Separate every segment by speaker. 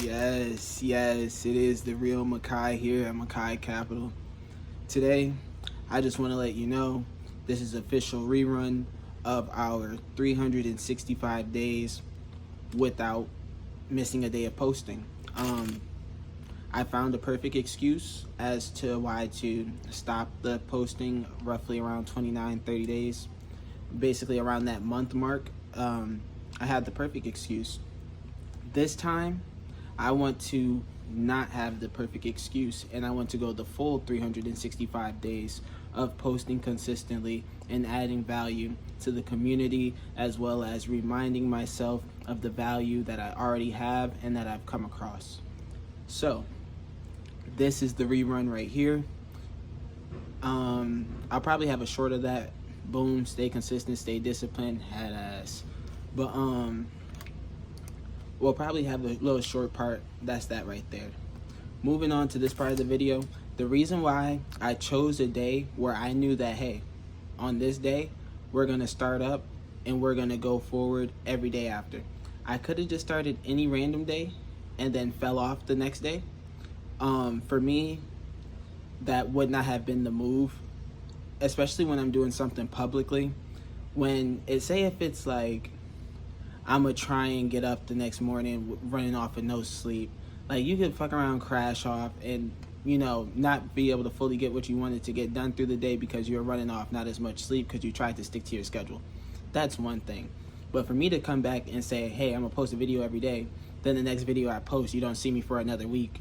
Speaker 1: Yes, it is the real Makai here at Makai Capital. Today, I just want to let you know this is official rerun of our 365 days without missing a day of posting. I found a perfect excuse as to why to stop the posting roughly around 29-30 days. Basically around that month mark, I had the perfect excuse. This time, I want to not have the perfect excuse, and I want to go the full 365 days of posting consistently and adding value to the community, as well as reminding myself of the value that I already have and that I've come across. So this is the rerun right here. I'll probably have a short of that. Boom, stay consistent, stay disciplined, had ass. But we'll probably have a little short part. That's that right there. Moving on to this part of the video, the reason why I chose a day where I knew that, hey, on this day we're gonna start up and we're gonna go forward every day after. I could have just started any random day and then fell off the next day. For me, that would not have been the move, especially when I'm doing something publicly. When say if it's like I'm gonna try and get up the next morning running off with no sleep, like you could fuck around, crash off, and not be able to fully get what you wanted to get done through the day because you're running off not as much sleep because you tried to stick to your schedule. That's one thing. But for me to come back and say, hey, I'm gonna post a video every day, then the next video I post, you don't see me for another week,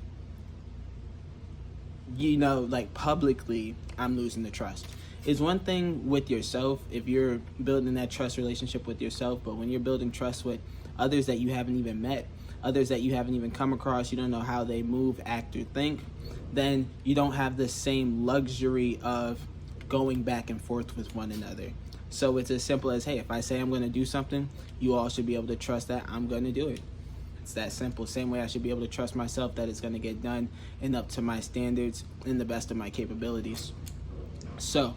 Speaker 1: like publicly, I'm losing the trust. It's one thing with yourself if you're building that trust relationship with yourself, but when you're building trust with others that you haven't even met, others that you haven't even come across, you don't know how they move, act, or think, then you don't have the same luxury of going back and forth with one another. So it's as simple as, hey, if I say I'm going to do something, you all should be able to trust that I'm going to do it. It's that simple. Same way I should be able to trust myself that it's going to get done and up to my standards and the best of my capabilities. So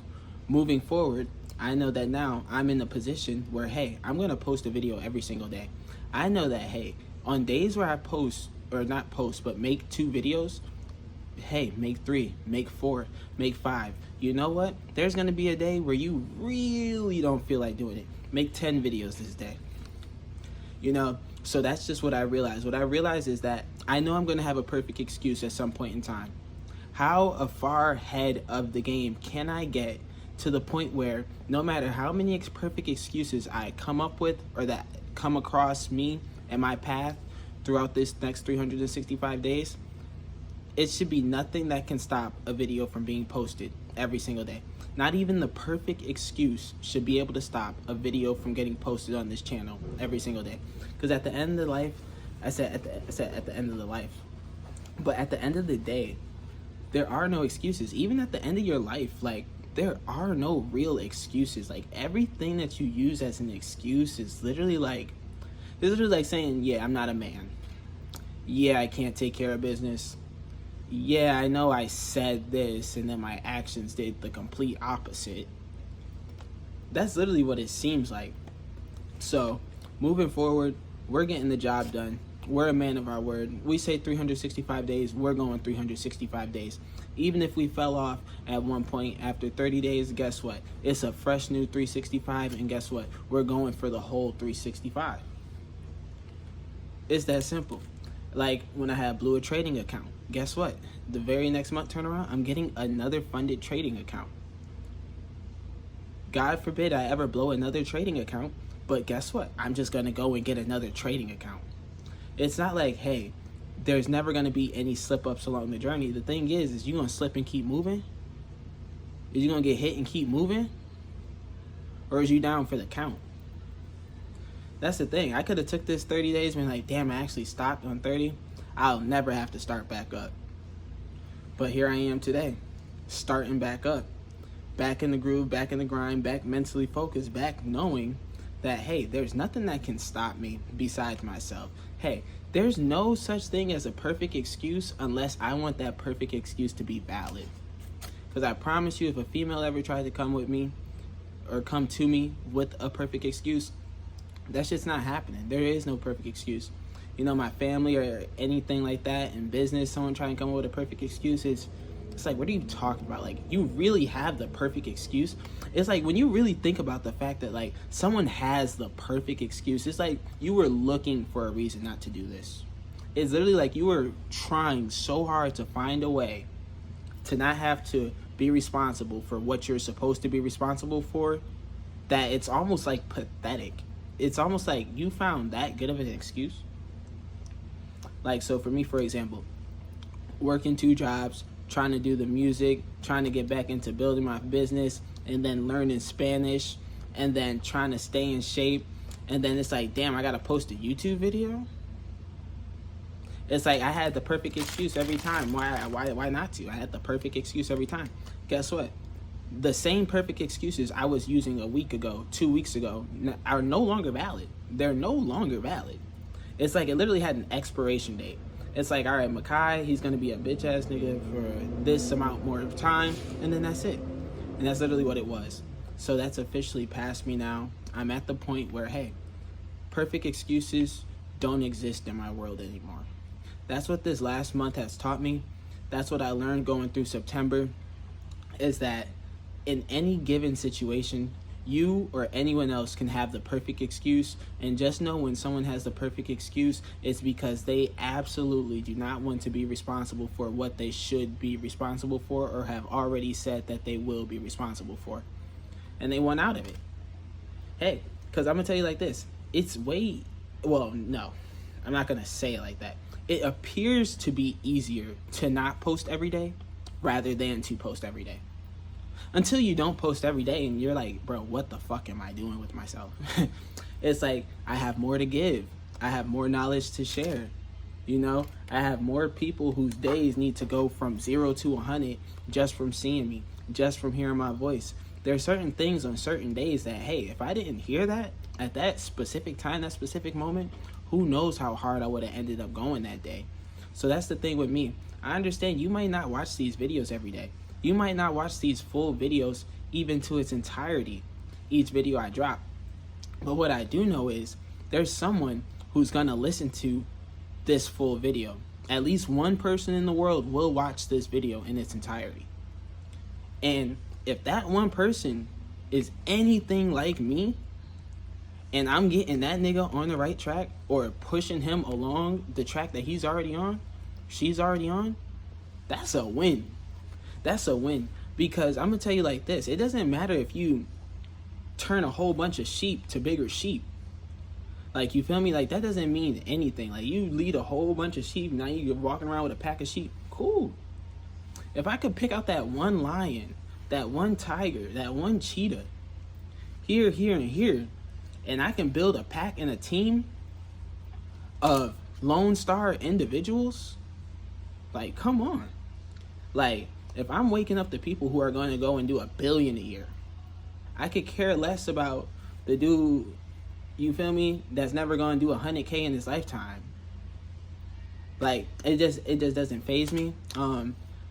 Speaker 1: moving forward, I know that now I'm in a position where, hey, I'm going to post a video every single day. I know that, hey, on days where I post, or not post, but make 2 videos, hey, make 3, make 4, make 5. You know what? There's going to be a day where you really don't feel like doing it. Make 10 videos this day. So that's just what I realized. What I realized is that I know I'm going to have a perfect excuse at some point in time. How far ahead of the game can I get to the point where no matter how many perfect excuses I come up with or that come across me and my path throughout this next 365 days, it should be nothing that can stop a video from being posted every single day. Not even the perfect excuse should be able to stop a video from getting posted on this channel every single day. Because at the end of the life, I said at the end of the life, but at the end of the day, there are no excuses. Even at the end of your life, like, there are no real excuses. Like, everything that you use as an excuse is literally like saying, yeah, I'm not a man. Yeah, I can't take care of business. Yeah, I know I said this and then my actions did the complete opposite. That's literally what it seems like. So, moving forward, we're getting the job done. We're a man of our word. We say 365 days, we're going 365 days. Even if we fell off at one point after 30 days, guess what? It's a fresh new 365, and guess what? We're going for the whole 365. It's that simple. Like when I had blew a trading account, guess what? The very next month turnaround, I'm getting another funded trading account. God forbid I ever blow another trading account, but guess what? I'm just gonna go and get another trading account. It's not like, hey, there's never gonna be any slip-ups along the journey. The thing is you gonna slip and keep moving? Is you gonna get hit and keep moving? Or is you down for the count? That's the thing. I could have took this 30 days and been like, damn, I actually stopped on 30. I'll never have to start back up. But here I am today, starting back up. Back in the groove, back in the grind, back mentally focused, back knowing that, hey, there's nothing that can stop me besides myself. Hey, there's no such thing as a perfect excuse unless I want that perfect excuse to be valid. Because I promise you, if a female ever tried to come with me or come to me with a perfect excuse, that's just not happening. There is no perfect excuse. you know, my family or anything like that in business, someone trying to come up with a perfect excuse, it's like, what are you talking about? Like, you really have the perfect excuse? It's like, when you really think about the fact that, like, someone has the perfect excuse, it's like you were looking for a reason not to do this. It's literally like you were trying so hard to find a way to not have to be responsible for what you're supposed to be responsible for, that it's almost like pathetic. It's almost like you found that good of an excuse. Like, so for me, for example, working 2 jobs, trying to do the music, trying to get back into building my business, and then learning Spanish, and then trying to stay in shape, and then it's like, damn, I gotta post a YouTube video. It's like I had the perfect excuse every time. Why not to? I had the perfect excuse every time. Guess what? The same perfect excuses I was using a week ago, 2 weeks ago, are no longer valid. They're no longer valid. It's like it literally had an expiration date. It's like, all right, Makai, he's going to be a bitch-ass nigga for this amount more of time, and then that's it. And that's literally what it was. So that's officially past me now. I'm at the point where, hey, perfect excuses don't exist in my world anymore. That's what this last month has taught me. That's what I learned going through September, is that in any given situation, you or anyone else can have the perfect excuse, and just know when someone has the perfect excuse, it's because they absolutely do not want to be responsible for what they should be responsible for or have already said that they will be responsible for. And they want out of it. Hey, because I'm going to tell you like this. It's no, I'm not going to say it like that. It appears to be easier to not post every day rather than to post every day. Until you don't post every day and you're like, bro, what the fuck am I doing with myself? It's like, I have more to give. I have more knowledge to share. You know, I have more people whose days need to go from 0 to 100 just from seeing me, just from hearing my voice. There are certain things on certain days that, hey, if I didn't hear that at that specific time, that specific moment, who knows how hard I would have ended up going that day. So that's the thing with me. I understand you might not watch these videos every day. You might not watch these full videos even to its entirety, each video I drop. But what I do know is there's someone who's gonna listen to this full video. At least one person in the world will watch this video in its entirety. And if that one person is anything like me, and I'm getting that nigga on the right track or pushing him along the track that he's already on, she's already on, that's a win. That's a win. Because I'm going to tell you like this. It doesn't matter if you turn a whole bunch of sheep to bigger sheep. Like, you feel me? Like, that doesn't mean anything. Like, you lead a whole bunch of sheep, now you're walking around with a pack of sheep. Cool. If I could pick out that one lion, that one tiger, that one cheetah, here, and here, and I can build a pack and a team of Lone Star individuals, like, come on. Like, if I'm waking up the people who are going to go and do $1 billion a year, I could care less about the dude, you feel me, that's never going to do 100K in his lifetime. Like, it just doesn't faze me,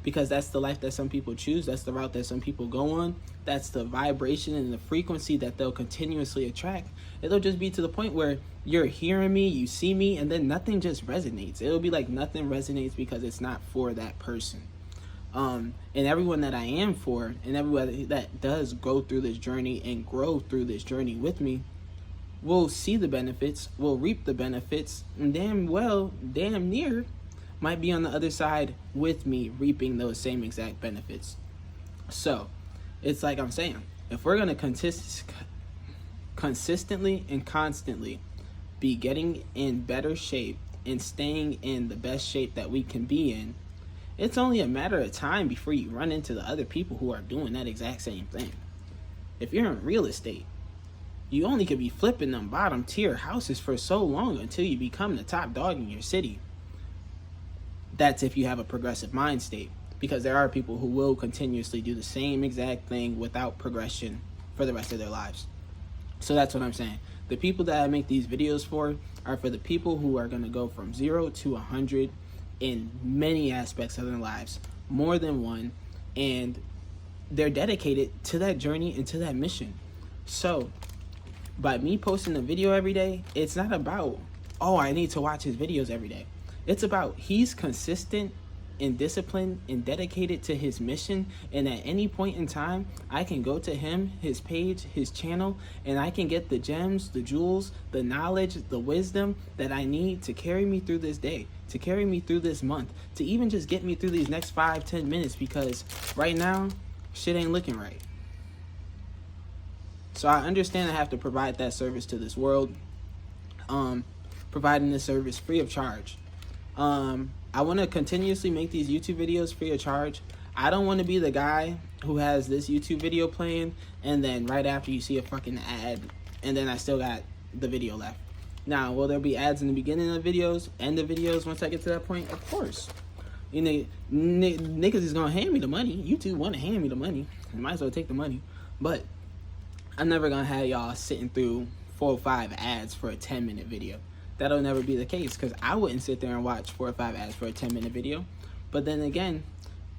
Speaker 1: because that's the life that some people choose. That's the route that some people go on. That's the vibration and the frequency that they'll continuously attract. It'll just be to the point where you're hearing me, you see me, and then nothing just resonates. It'll be like nothing resonates because it's not for that person. And everyone that I am for, and everyone that does go through this journey and grow through this journey with me, will see the benefits, will reap the benefits, and damn near might be on the other side with me reaping those same exact benefits. So it's like I'm saying, if we're going to consistently and constantly be getting in better shape and staying in the best shape that we can be in, it's only a matter of time before you run into the other people who are doing that exact same thing. If you're in real estate, you only could be flipping them bottom tier houses for so long until you become the top dog in your city. That's if you have a progressive mind state, because there are people who will continuously do the same exact thing without progression for the rest of their lives. So that's what I'm saying. The people that I make these videos for are for the people who are going to go from 0 to 100 in many aspects of their lives, more than one, and they're dedicated to that journey and to that mission. So by me posting a video every day, it's not about oh, I need to watch his videos every day. It's about he's consistent and disciplined and dedicated to his mission, and at any point in time I can go to him, his page, his channel, and I can get the gems, the jewels, the knowledge, the wisdom that I need to carry me through this day, to carry me through this month, to even just get me through these next 5-10 minutes, because right now shit ain't looking right. So I understand I have to provide that service to this world, providing this service free of charge. I want to continuously make these YouTube videos free of charge. I don't want to be the guy who has this YouTube video playing and then right after you see a fucking ad and then I still got the video left. Now, will there be ads in the beginning of videos, end of videos once I get to that point? Of course. You know, niggas is gonna hand me the money. YouTube want to hand me the money. I might as well take the money. But I'm never gonna have y'all sitting through 4 or 5 ads for a 10-minute video. That'll never be the case, because I wouldn't sit there and watch 4 or 5 ads for a 10-minute video. But then again,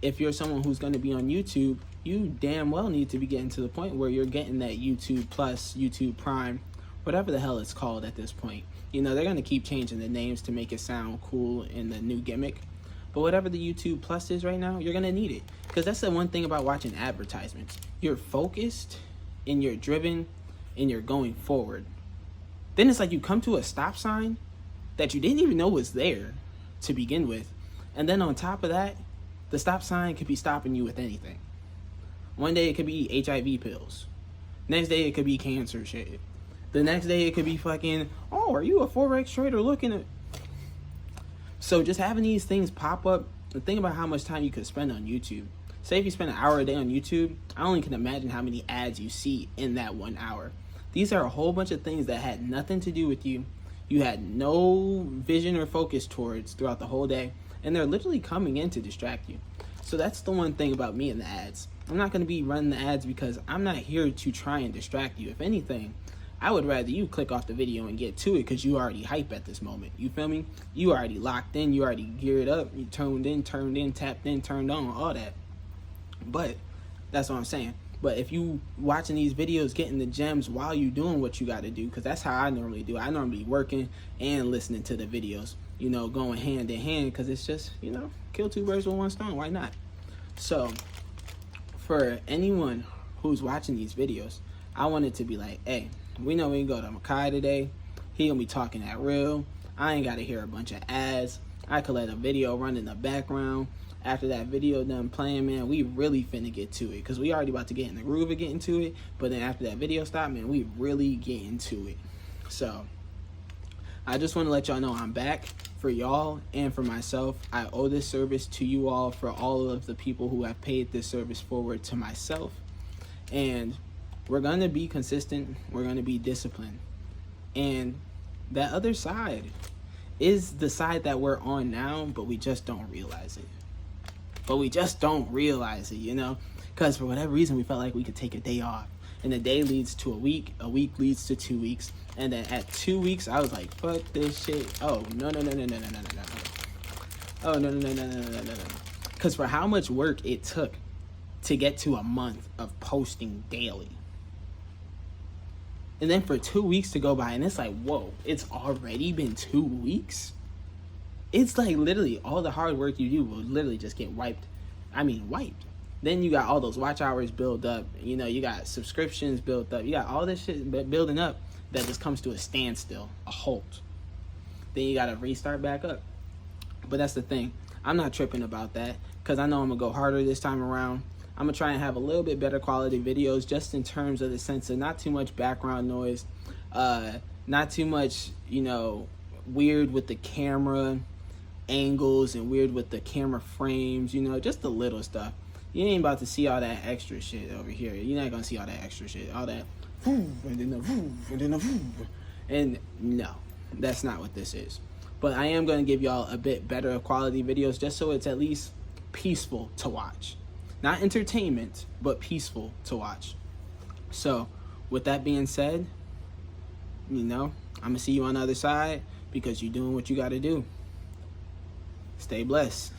Speaker 1: if you're someone who's going to be on YouTube, you damn well need to be getting to the point where you're getting that YouTube Plus, YouTube Prime, whatever the hell it's called at this point. You know, they're going to keep changing the names to make it sound cool in the new gimmick. But whatever the YouTube Plus is right now, you're going to need it. Because that's the one thing about watching advertisements. You're focused, and you're driven, and you're going forward. Then it's like you come to a stop sign that you didn't even know was there to begin with. And then on top of that, the stop sign could be stopping you with anything. One day it could be HIV pills. Next day it could be cancer shit. The next day it could be fucking, oh, are you a Forex trader looking at... So just having these things pop up, and think about how much time you could spend on YouTube. Say if you spend an hour a day on YouTube, I only can imagine how many ads you see in that 1 hour. These are a whole bunch of things that had nothing to do with you. You had no vision or focus towards throughout the whole day. And they're literally coming in to distract you. So that's the one thing about me and the ads. I'm not going to be running the ads because I'm not here to try and distract you. If anything, I would rather you click off the video and get to it because you already hype at this moment. You feel me? You already locked in. You already geared up. You tuned in, turned in, tapped in, turned on, all that. But that's what I'm saying. But if you watching these videos, getting the gems while you doing what you got to do, because that's how I normally do. I normally working and listening to the videos, you know, going hand in hand, because it's just, you know, kill 2 birds with 1 stone. Why not? So for anyone who's watching these videos, I want it to be like, hey, we know we can go to Makai today. He gonna be talking that real. I ain't got to hear a bunch of ads. I could let a video run in the background. After that video done playing, man, we really finna get to it, because we already about to get in the groove of getting to it. But then after that video stop, man, we really get into it. So I just want to let y'all know I'm back for y'all and for myself. I owe this service to you all for all of the people who have paid this service forward to myself. And we're going to be consistent. We're going to be disciplined. And that other side is the side that we're on now, but we just don't realize it. You know, because for whatever reason we felt like we could take a day off, and a day leads to a week leads to 2 weeks, and then at 2 weeks I was like, fuck this shit. Oh no, because for how much work it took to get to a month of posting daily, and then for 2 weeks to go by, and it's like, whoa, it's already been 2 weeks. It's like literally all the hard work you do will literally just get wiped. Then you got all those watch hours build up. You know, you got subscriptions built up. You got all this shit building up that just comes to a standstill, a halt. Then you got to restart back up. But that's the thing. I'm not tripping about that, because I know I'm going to go harder this time around. I'm going to try and have a little bit better quality videos, just in terms of the sense of not too much background noise, not too much, you know, weird with the camera angles and weird with the camera frames, you know, just the little stuff. You ain't about to see all that extra shit over here. You're not gonna see all that extra shit, all that and no, that's not what this is. But I am gonna give y'all a bit better quality videos, just so it's at least peaceful to watch. Not entertainment, but peaceful to watch. So with that being said, you know, I'm gonna see you on the other side, because you're doing what you gotta do. Stay blessed.